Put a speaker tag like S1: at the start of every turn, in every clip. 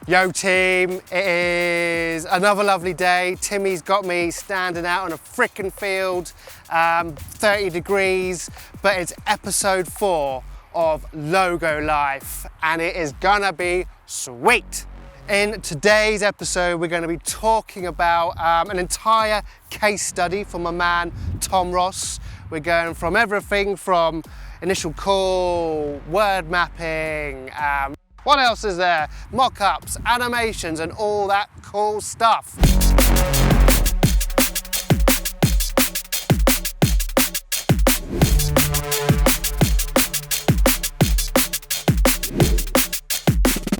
S1: Yo team, it is another lovely day. Timmy's got me standing out on a frickin' field, 30 degrees, but it's episode 4 of Logo Life and it is gonna be sweet. In today's episode, we're gonna be talking about an entire case study from my man, Tom Ross. We're going from everything from initial call, word mapping, what else is there? Mock-ups, animations, and all that cool stuff.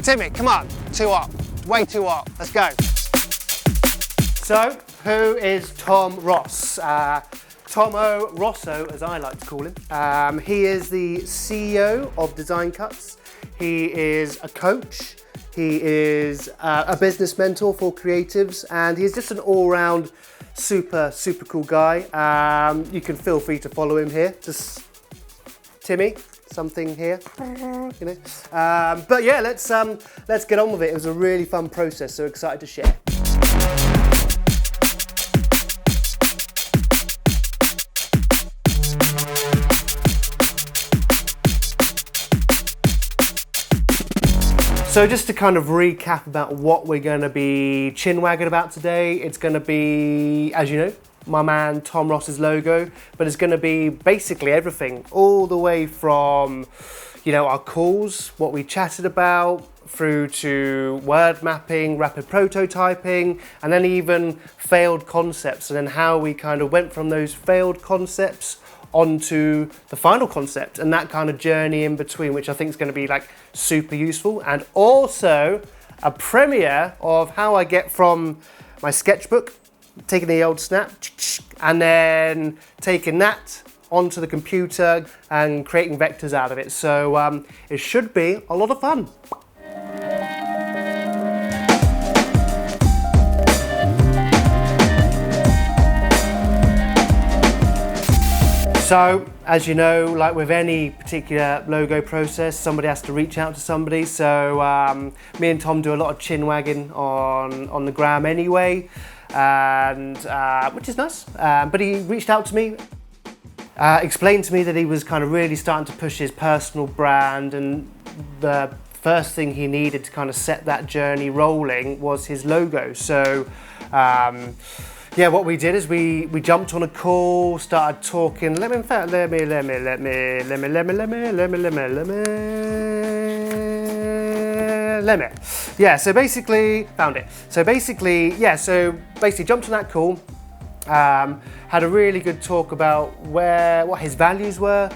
S1: Timmy, come on, too hot, way too hot, let's go. So, who is Tom Ross? Tomo Rosso, as I like to call him. He is the CEO of Design Cuts. He is a coach, he is a business mentor for creatives, and he's just an all-round super cool guy. You can feel free to follow him here. Just Timmy, something here, you know. But yeah, let's get on with it. It was a really fun process, so excited to share. So just to kind of recap about what we're going to be chin-wagging about today, it's going to be, as you know, my man Tom Ross's logo, but it's going to be basically everything, all the way from, you know, our calls, what we chatted about, through to word mapping, rapid prototyping, and then even failed concepts, and then how we kind of went from those failed concepts onto the final concept and that kind of journey in between, which I think is going to be like super useful, and also a premiere of how I get from my sketchbook, taking the old snap and then taking that onto the computer and creating vectors out of it. So it should be a lot of fun. So, as you know, like with any particular logo process, somebody has to reach out to somebody. So me and Tom do a lot of chin wagging on the gram anyway, and which is nice. But he reached out to me, explained to me that he was kind of really starting to push his personal brand, and the first thing he needed to kind of set that journey rolling was his logo. So yeah, what we did is we jumped on a call, started talking. Yeah, so basically, found it. So basically jumped on that call, had a really good talk about what his values were,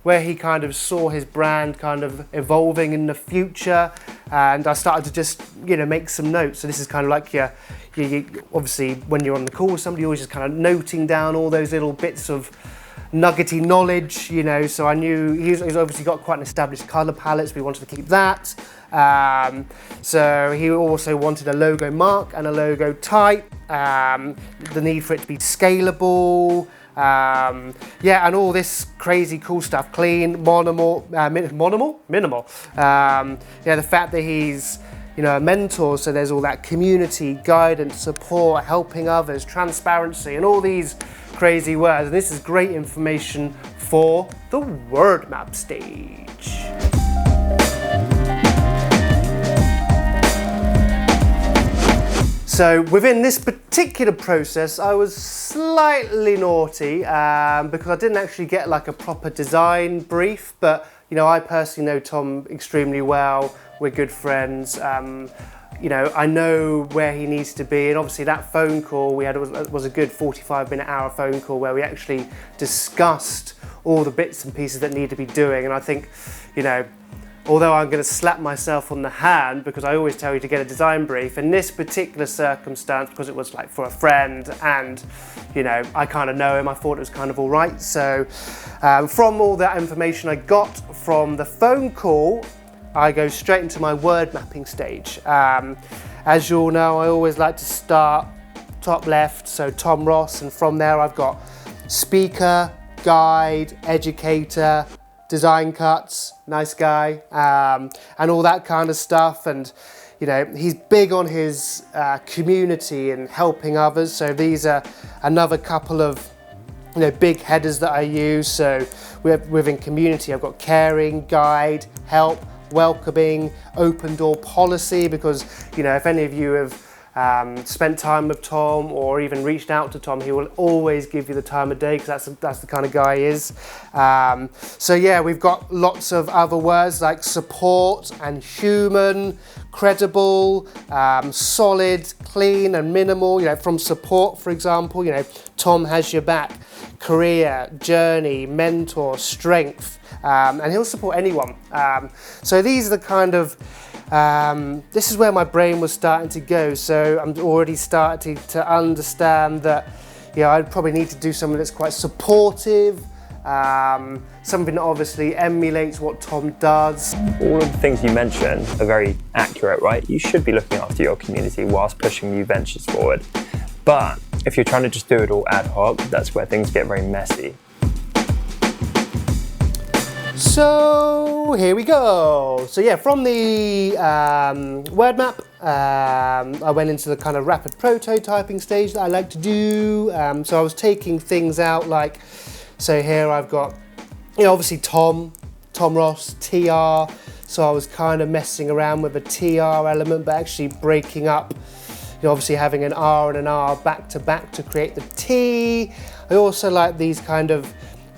S1: where he kind of saw his brand kind of evolving in the future, and I started to just, you know, make some notes. So this is kind of like you obviously when you're on the call with somebody, you're always just kind of noting down all those little bits of nuggety knowledge, you know. So I knew he's obviously got quite an established colour palette, so we wanted to keep that. So he also wanted a logo mark and a logo type, the need for it to be scalable, yeah, and all this crazy cool stuff, clean, minimal. Yeah, the fact that he's, you know, a mentor, so there's all that community, guidance, support, helping others, transparency, and all these crazy words. And this is great information for the word map stage. So within this particular process, I was slightly naughty because I didn't actually get like a proper design brief, but you know, I personally know Tom extremely well. We're good friends. You know, I know where he needs to be, and obviously that phone call we had was a good 45-minute hour phone call where we actually discussed all the bits and pieces that need to be doing. And I think, you know, although I'm going to slap myself on the hand because I always tell you to get a design brief, in this particular circumstance, because it was like for a friend and, you know, I kind of know him, I thought it was kind of all right. So from all that information I got from the phone call, I go straight into my word mapping stage. As you all know, I always like to start top left, so Tom Ross, and from there I've got speaker, guide, educator, Design Cuts, nice guy, and all that kind of stuff. And You know, he's big on his community and helping others. So these are another couple of, you know, big headers that I use. So within community, I've got caring, guide, help, welcoming, open door policy, because, you know, if any of you have spent time with Tom or even reached out to Tom, he will always give you the time of day, because that's the kind of guy he is. So yeah, we've got lots of other words like support and human, credible, solid, clean and minimal. You know, from support, for example, you know, Tom has your back. Career, journey, mentor, strength, and he'll support anyone. So these are the kind of this is where my brain was starting to go, so I'm already starting to understand that, you know, I'd probably need to do something that's quite supportive, something that obviously emulates what Tom does.
S2: All of the things you mentioned are very accurate, right? You should be looking after your community whilst pushing new ventures forward. But if you're trying to just do it all ad hoc, that's where things get very messy.
S1: So here we go. So yeah, from the word map, I went into the kind of rapid prototyping stage that I like to do. So I was taking things out like, so here I've got, you know, obviously Tom Ross, TR. So I was kind of messing around with a TR element, but actually breaking up, you know, obviously having an R and an R back to back to create the T. I also like these kind of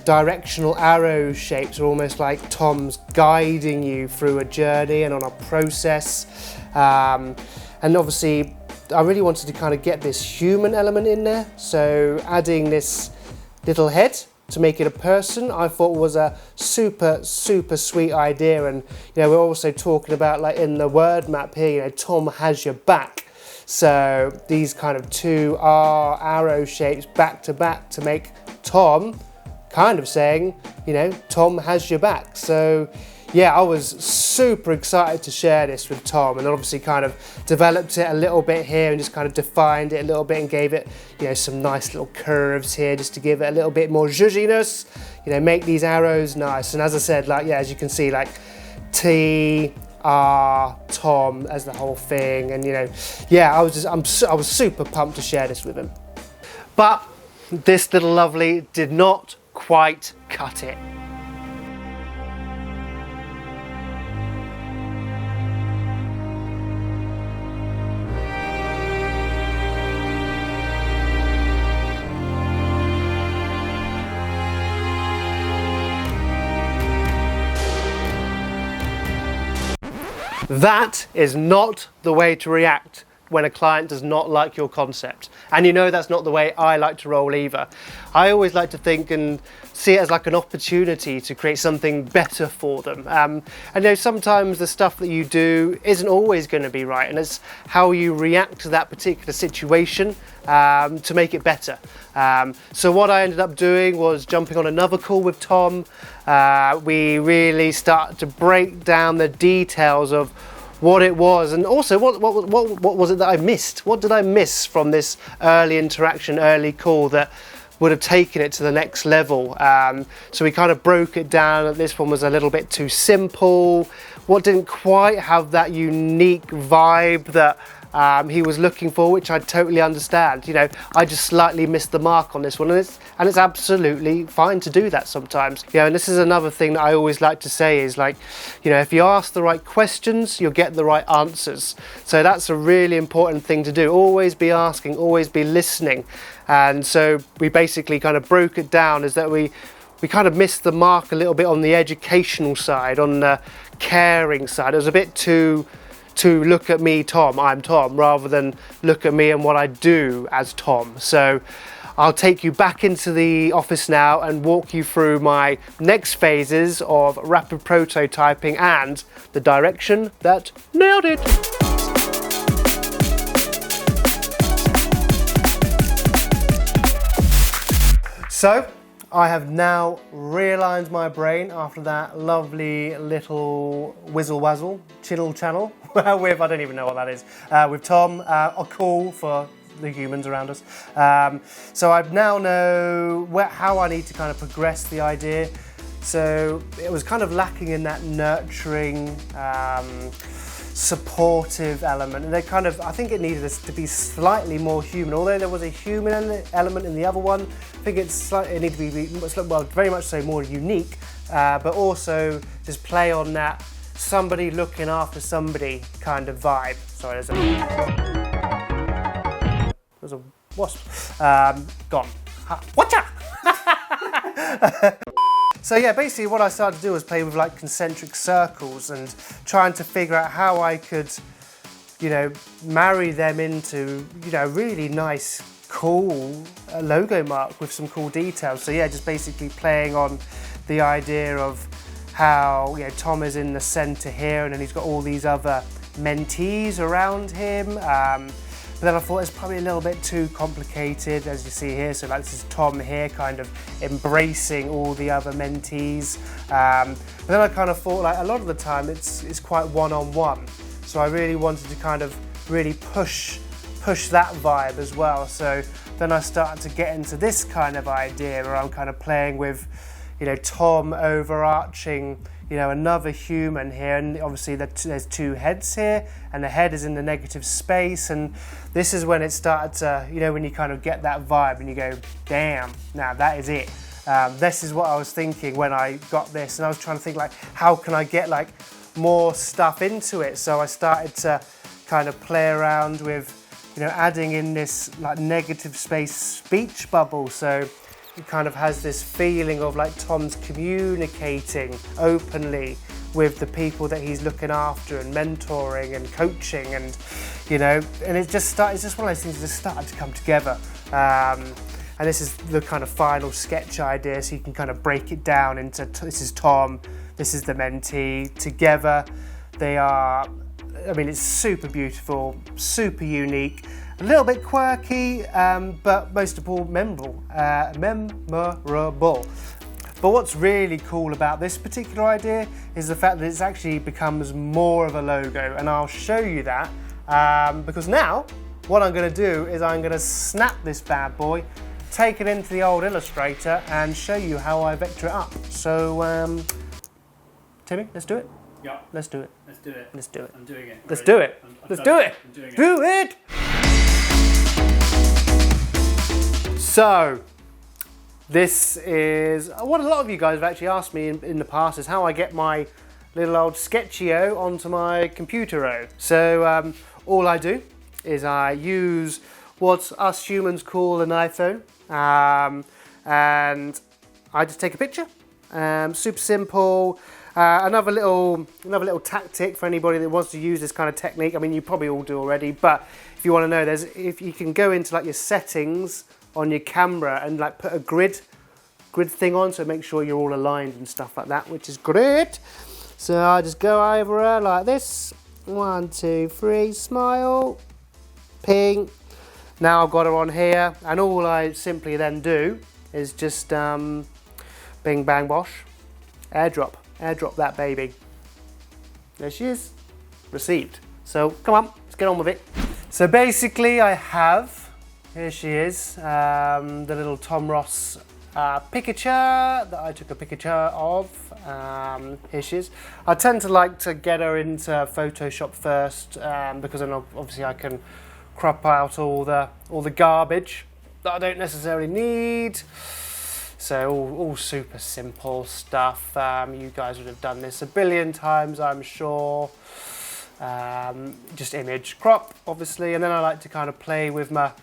S1: directional arrow shapes, are almost like Tom's guiding you through a journey and on a process. And obviously I really wanted to kind of get this human element in there. So adding this little head to make it a person, I thought was a super sweet idea. And, you know, we're also talking about, like in the word map here, you know, Tom has your back. So these kind of two R arrow shapes back to make Tom kind of saying, you know, Tom has your back. So yeah, I was super excited to share this with Tom, and obviously kind of developed it a little bit here and just kind of defined it a little bit and gave it, you know, some nice little curves here just to give it a little bit more zhuzhiness, you know, make these arrows nice. And as I said, like, yeah, as you can see, like T, R, Tom as the whole thing. And, you know, yeah, I was super pumped to share this with him. But this little lovely did not quite cut it. That is not the way to react when a client does not like your concept. And you know that's not the way I like to roll either. I always like to think and see it as like an opportunity to create something better for them. And you know, sometimes the stuff that you do isn't always going to be right, and it's how you react to that particular situation to make it better. So what I ended up doing was jumping on another call with Tom. We really started to break down the details of what it was, and also what was it that I missed? What did I miss from this early interaction, early call that would have taken it to the next level? So we kind of broke it down. This one was a little bit too simple. What didn't quite have that unique vibe that he was looking for, which I totally understand. You know, I just slightly missed the mark on this one, and it's absolutely fine to do that sometimes. You know, and this is another thing that I always like to say is, like, you know, if you ask the right questions, you'll get the right answers. So that's a really important thing to do. Always be asking, always be listening. And so we basically kind of broke it down as that we kind of missed the mark a little bit on the educational side, on the caring side. It was a bit too look at me, Tom, I'm Tom, rather than look at me and what I do as Tom. So I'll take you back into the office now and walk you through my next phases of rapid prototyping and the direction that nailed it. So I have now realigned my brain after that lovely little whizzle wazzle, chiddle channel with, I don't even know what that is, with Tom, a call for the humans around us. So I now know how I need to kind of progress the idea. So it was kind of lacking in that nurturing, supportive element, and they kind of, I think it needed us to be slightly more human. Although there was a human element in the other one, I think it needed to be, well, very much so more unique, but also just play on that somebody looking after somebody kind of vibe. Sorry, there's a wasp. Gone. Watcha! So yeah, basically what I started to do was play with like concentric circles and trying to figure out how I could, you know, marry them into, you know, really nice, cool logo mark with some cool details. So yeah, just basically playing on the idea of how, you know, Tom is in the center here and then he's got all these other mentees around him. But then I thought it's probably a little bit too complicated, as you see here. So like this is Tom here kind of embracing all the other mentees. But then I kind of thought like a lot of the time it's quite one-on-one. So I really wanted to kind of really push that vibe as well. So then I started to get into this kind of idea where I'm kind of playing with, you know, Tom overarching, you know, another human here, and obviously there's two heads here, and the head is in the negative space, and this is when it started to, you know, when you kind of get that vibe and you go, damn, now that is it. This is what I was thinking when I got this, and I was trying to think like, how can I get like more stuff into it? So I started to kind of play around with, you know, adding in this like negative space speech bubble. So it kind of has this feeling of like Tom's communicating openly with the people that he's looking after and mentoring and coaching, and you know, and it's just one of those things that just started to come together. And this is the kind of final sketch idea, so you can kind of break it down into this is Tom, this is the mentee. Together they are, I mean, it's super beautiful, super unique, a little bit quirky, but most of all memorable. But what's really cool about this particular idea is the fact that it actually becomes more of a logo, and I'll show you that because now what I'm going to do is I'm going to snap this bad boy, take it into the old Illustrator and show you how I vector it up. So Timmy, let's do it.
S3: Yeah.
S1: Let's do it.
S3: Let's do it.
S1: Let's do it.
S3: I'm doing it.
S1: Let's do it. Let's do it.
S3: I'm doing it.
S1: Do it. So, this is what a lot of you guys have actually asked me in the past, is how I get my little old Sketchio onto my computer. So all I do is I use what us humans call an iPhone, and I just take a picture. Super simple. Another little tactic for anybody that wants to use this kind of technique. I mean, you probably all do already, but if you want to know, if you can go into like your settings on your camera and like put a grid thing on, so make sure you're all aligned and stuff like that, which is great. So I just go over like this. 1, 2, 3, smile, ping. Now I've got her on here, and all I simply then do is just bing bang bosh, airdrop that baby. There she is, received. So come on, let's get on with it. So basically I have, here she is, the little Tom Ross picture that I took a picture of. Here she is. I tend to like to get her into Photoshop first, because then obviously I can crop out all the garbage that I don't necessarily need. So all super simple stuff. You guys would have done this a billion times, I'm sure. Just image crop, obviously, and then I like to kind of play with my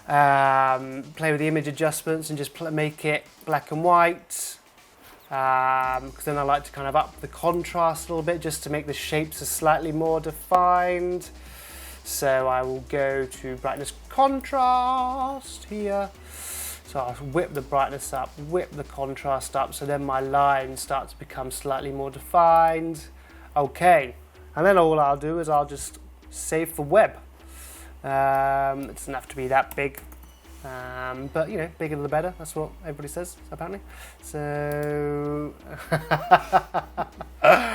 S1: the image adjustments and just make it black and white. Because then I like to kind of up the contrast a little bit, just to make the shapes are slightly more defined. So I will go to brightness contrast here. So I'll whip the brightness up, whip the contrast up, so then my line starts to become slightly more defined. Okay, and then all I'll do is I'll just save for web. It doesn't have to be that big, but you know, bigger the better, that's what everybody says, apparently. So,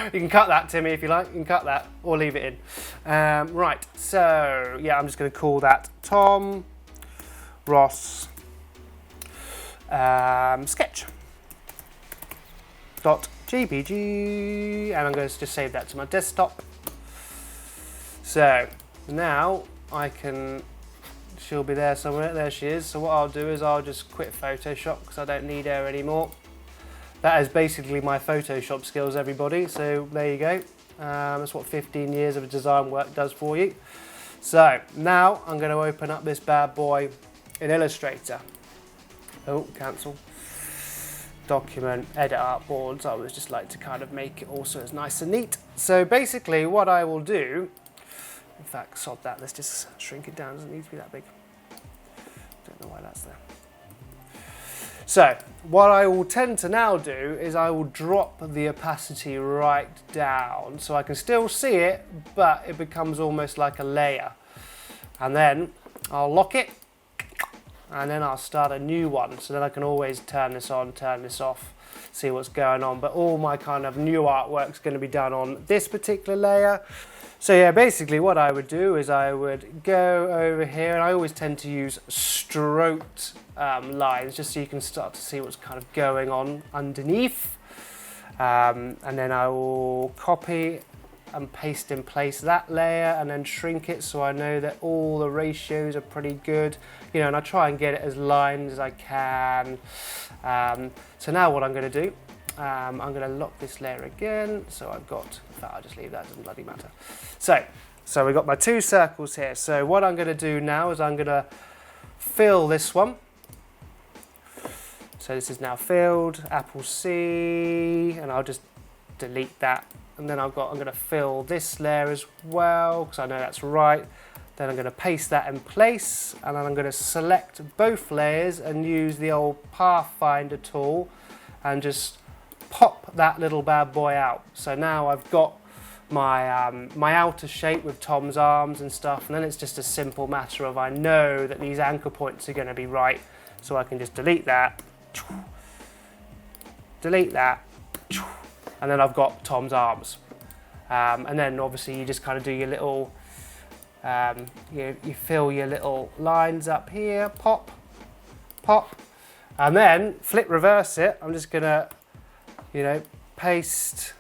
S1: you can cut that, Timmy, if you like, you can cut that, or leave it in. Right, so, yeah, I'm just going to call that Tom Ross sketch. GPG, and I'm going to just save that to my desktop. So now she'll be there somewhere. There she is. So what I'll do is I'll just quit Photoshop because I don't need her anymore. That is basically my Photoshop skills, everybody. So there you go. That's what 15 years of design work does for you. So now I'm going to open up this bad boy in Illustrator. Oh, cancel. Document, edit artboards. I always just like to kind of make it also as nice and neat. So basically what I will do, in fact, sod that, let's just shrink it down, doesn't need to be that big. Don't know why that's there. So what I will tend to now do is I will drop the opacity right down so I can still see it, but it becomes almost like a layer. And then I'll lock it, and then I'll start a new one. So then I can always turn this on, turn this off, see what's going on. But all my kind of new artwork's going to be done on this particular layer. So yeah, basically what I would do is I would go over here, and I always tend to use stroked lines just so you can start to see what's kind of going on underneath. And then I will copy and paste in place that layer and then shrink it so I know that all the ratios are pretty good, you know, and I try and get it as lined as I can. So now what I'm going to do, I'm going to lock this layer again. So I've got, in fact, I'll just leave that, doesn't bloody matter. So we've got my two circles here. So what I'm going to do now is I'm going to fill this one. So this is now filled, Apple C, and I'll just delete that. And then I'm going to fill this layer as well, because I know that's right. Then I'm going to paste that in place, and then I'm going to select both layers and use the old Pathfinder tool and just pop that little bad boy out. So now I've got my, my outer shape with Tom's arms and stuff, and then it's just a simple matter of I know that these anchor points are going to be right, so I can just delete that, delete that, and then I've got Tom's arms. And then obviously you just kind of do your little, you fill your little lines up here, pop, pop, and then flip reverse it. I'm just gonna, you know, paste.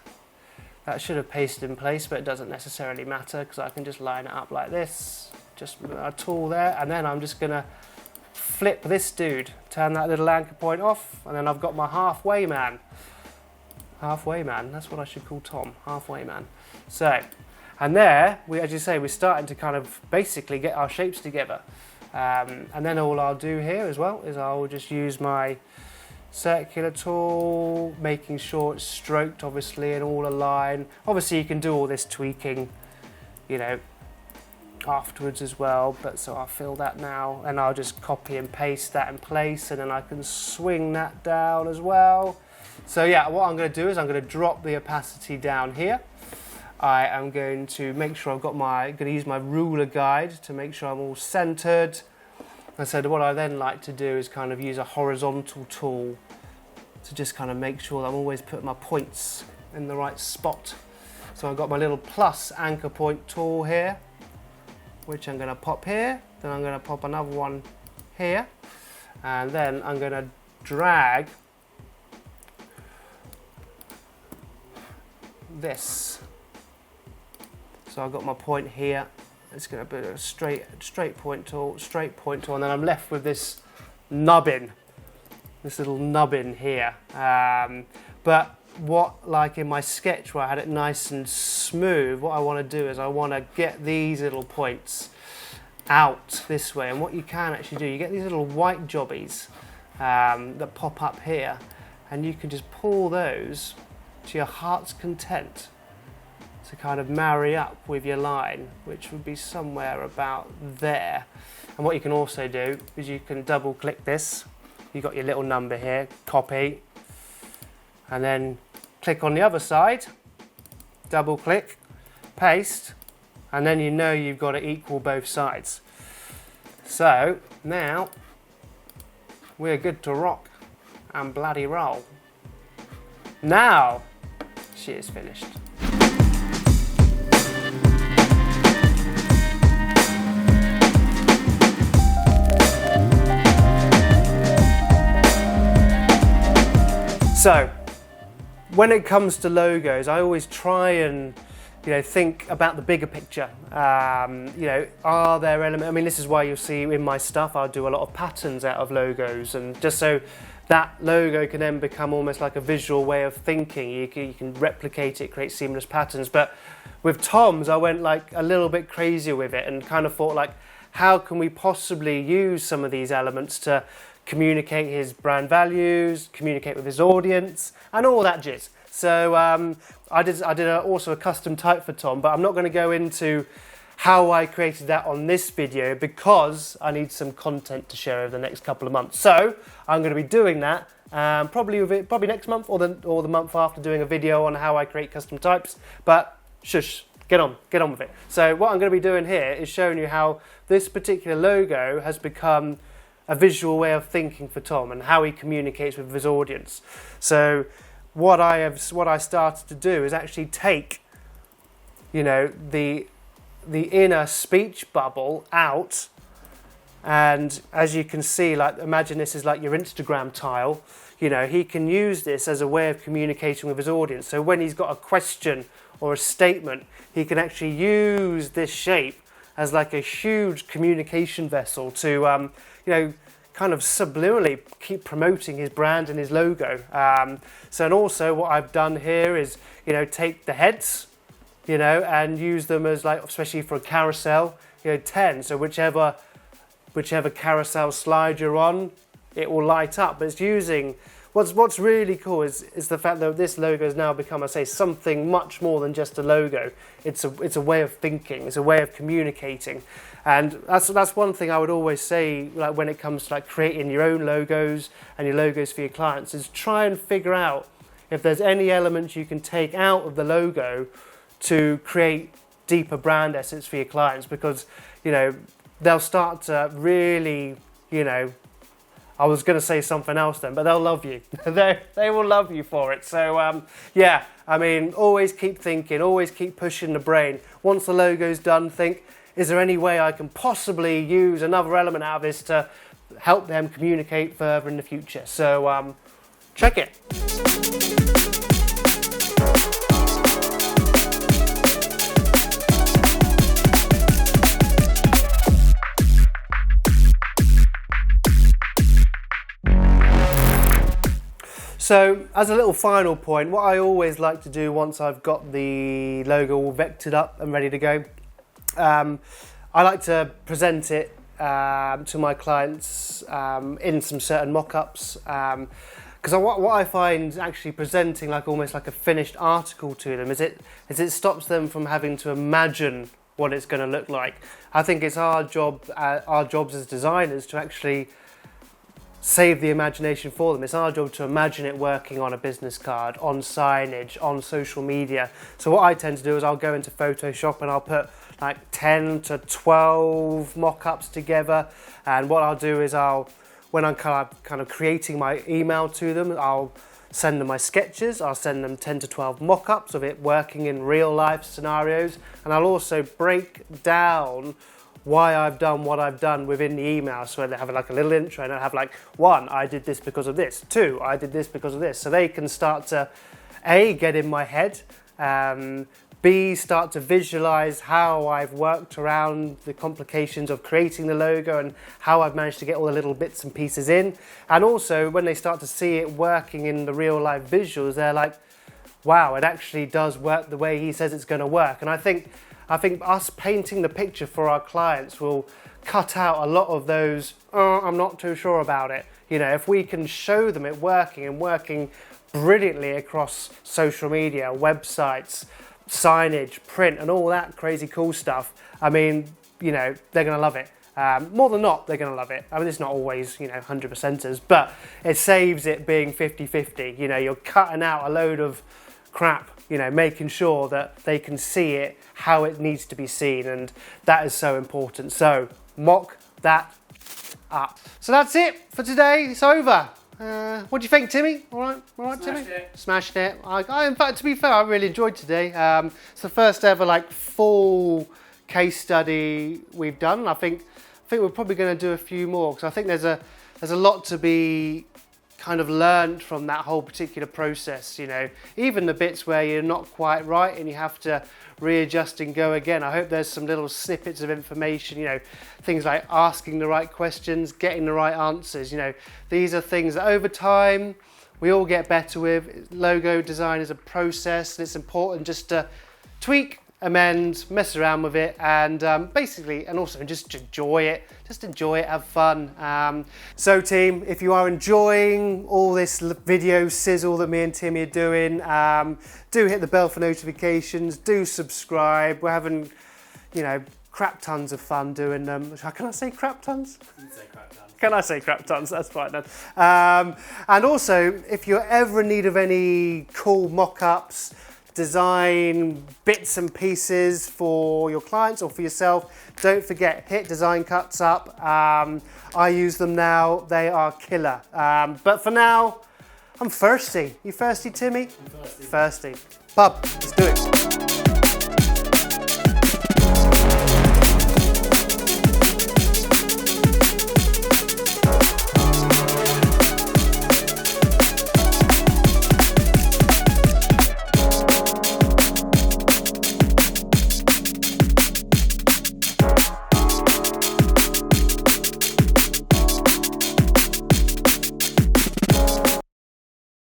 S1: That should have pasted in place, but it doesn't necessarily matter because I can just line it up like this, just with a tool there, and then I'm just gonna flip this dude, turn that little anchor point off, and then I've got my halfway man. Halfway man, that's what I should call Tom, halfway man. So, and there, as you say, we're starting to kind of basically get our shapes together. And then all I'll do here as well is I'll just use my circular tool, making sure it's stroked obviously and all aligned. Obviously you can do all this tweaking, you know, afterwards as well, but so I'll fill that now and I'll just copy and paste that in place, and then I can swing that down as well. So yeah, what I'm going to do is I'm going to drop the opacity down here. I am going to make sure I've got going to use my ruler guide to make sure I'm all centered. And so what I then like to do is kind of use a horizontal tool to just kind of make sure that I'm always putting my points in the right spot. So I've got my little plus anchor point tool here, which I'm going to pop here. Then I'm going to pop another one here. And then I'm going to drag this. So I've got my point here. It's going to be a straight point tool, and then I'm left with this nubbin, this little nubbin here. But what, like in my sketch where I had it nice and smooth, what I want to do is I want to get these little points out this way. And what you can actually do, you get these little white jobbies that pop up here, and you can just pull those to your heart's content to kind of marry up with your line, which would be somewhere about there. And what you can also do is you can double click this. You've got your little number here, copy, and then click on the other side, double click, paste, and then you know you've got to equal both sides. So now we're good to rock and bloody roll. Now she is finished. So when it comes to logos, I always try and think about the bigger picture. Are there elements? I mean, this is why you'll see in my stuff I'll do a lot of patterns out of logos, and just so that logo can then become almost like a visual way of thinking. You can replicate it, create seamless patterns. But with Tom's, I went like a little bit crazier with it and kind of thought like, how can we possibly use some of these elements to communicate his brand values, communicate with his audience, and all that jizz. So I did also a custom type for Tom, but I'm not going to go into how I created that on this video because I need some content to share over the next couple of months. So I'm going to be doing that probably next month or the month after, doing a video on how I create custom types. But shush, get on with it. So what I'm going to be doing here is showing you how this particular logo has become a visual way of thinking for Tom and how he communicates with his audience. So what I started to do is actually take, the inner speech bubble out, and as you can see, like, imagine this is like your Instagram tile. He can use this as a way of communicating with his audience. So when he's got a question or a statement, he can actually use this shape as like a huge communication vessel to, kind of subliminally keep promoting his brand and his logo. And also what I've done here is, take the heads, and use them as, like, especially for a carousel, 10. So whichever carousel slide you're on, it will light up. But it's using, what's really cool is the fact that this logo has now become, I say, something much more than just a logo. It's a way of thinking. It's a way of communicating. And that's one thing I would always say, like, when it comes to like creating your own logos and your logos for your clients, is try and figure out if there's any elements you can take out of the logo to create deeper brand essence for your clients, because they'll start to really, I was going to say something else then, but they'll love you. They will love you for it. So always keep thinking, always keep pushing the brain. Once the logo's done, think, is there any way I can possibly use another element out of this to help them communicate further in the future? So check it. So as a little final point, what I always like to do once I've got the logo all vectored up and ready to go, I like to present it to my clients in some certain mock-ups, because what I find actually presenting like almost like a finished article to them is it stops them from having to imagine what it's going to look like. I think it's our jobs as designers to actually save the imagination for them. It's our job to imagine it working on a business card, on signage, on social media. So what I tend to do is I'll go into Photoshop and I'll put like 10 to 12 mock-ups together, and what I'll do is when I'm kind of creating my email to them, I'll send them my sketches, I'll send them 10 to 12 mock-ups of it working in real life scenarios, and I'll also break down why I've done what I've done within the email. So they have like a little intro, and I have like, 1, I did this because of this. 2, I did this because of this. So they can start to A, get in my head, B, start to visualize how I've worked around the complications of creating the logo and how I've managed to get all the little bits and pieces in. And also when they start to see it working in the real life visuals, they're like, wow, it actually does work the way he says it's going to work. And I think us painting the picture for our clients will cut out a lot of those, I'm not too sure about it. If we can show them it working and working brilliantly across social media, websites, signage, print, and all that crazy cool stuff, I mean, they're going to love it. More than not, they're going to love it. I mean, it's not always, 100%ers, but it saves it being 50-50. You're cutting out a load of crap, making sure that they can see it how it needs to be seen, and that is so important. So mock that up. So that's it for today. It's over. What do you think, Timmy? All right, Timmy? Smashed it. In fact, to be fair, I really enjoyed today. It's the first ever like full case study we've done. I think we're probably going to do a few more, because I think there's a lot to be kind of learned from that whole particular process, you know, even the bits where you're not quite right and you have to readjust and go again. I hope there's some little snippets of information, you know, things like asking the right questions, getting the right answers, you know, these are things that over time we all get better with. Logo design is a process, and it's important just to tweak, amend, mess around with it, and basically, and also just enjoy it. Just enjoy it, have fun. So team, if you are enjoying all this video sizzle that me and Timmy are doing, do hit the bell for notifications, do subscribe. We're having, you know, crap tons of fun doing them. Can I say crap tons?
S3: You can say crap tons.
S1: Can I say crap tons? That's fine then. And also, if you're ever in need of any cool mock-ups, design bits and pieces for your clients or for yourself, don't forget, hit Design Cuts up. I use them now, they are killer. But for now, I'm thirsty. You thirsty, Timmy?
S3: I'm thirsty.
S1: Thirsty. Pub, let's do it.